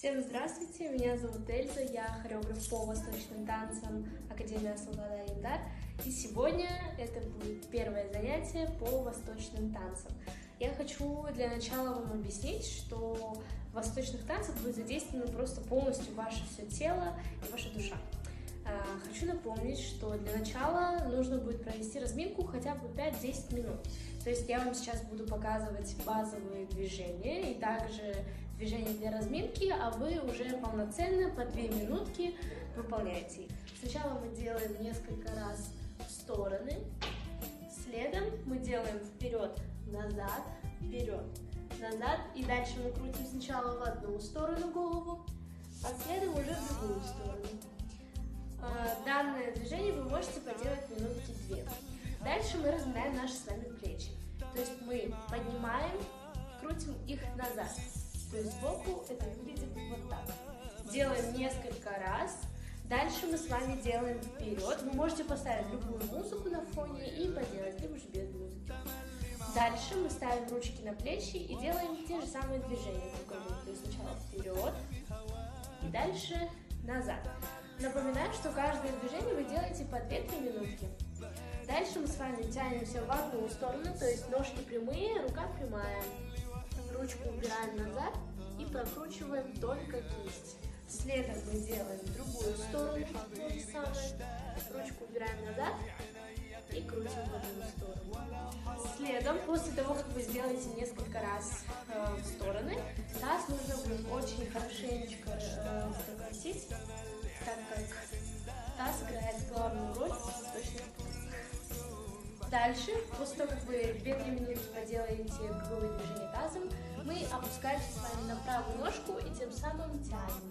Всем здравствуйте, меня зовут Эльза, я хореограф по восточным танцам Академии Асылбада Айдар. И сегодня это будет первое занятие по восточным танцам. Я хочу для начала вам объяснить, что в восточных танцах будет задействовано просто полностью ваше все тело и ваша душа. Хочу напомнить, что для начала нужно будет провести разминку хотя бы 5-10 минут. То есть я вам сейчас буду показывать базовые движения и также движения для разминки, а вы уже полноценно по 2 минутки выполняете их. Сначала мы делаем несколько раз в стороны, следом мы делаем вперед-назад, вперед-назад, и дальше мы крутим сначала в одну сторону голову, а следом уже в другую сторону. Данное движение вы можете поделать минутки 2. Дальше мы разминаем наши с вами плечи. То есть мы поднимаем, крутим их назад. То есть сбоку это выглядит вот так. Делаем несколько раз. Дальше мы с вами делаем вперед. Вы можете поставить любую музыку на фоне и поделать, либо же без музыки. Дальше мы ставим ручки на плечи и делаем те же самые движения. То есть сначала вперед и дальше назад. Напоминаю, что каждое движение вы делаете по 2-3 минутки. Дальше мы с вами тянемся в одну сторону, то есть ножки прямые, рука прямая. Ручку убираем назад и прокручиваем только кисть. Следом мы делаем в другую сторону, то же самое. Ручку убираем назад и крутим в одну сторону. Следом, после того, как вы сделаете несколько раз в стороны, таз нужно будет очень хорошенечко прокрутить, так как таз играет главную роль в восточных танцах. Дальше, после того, как вы 2-3 минуты поделаете круговые движения тазом, мы опускаемся с вами на правую ножку и тем самым тянемся.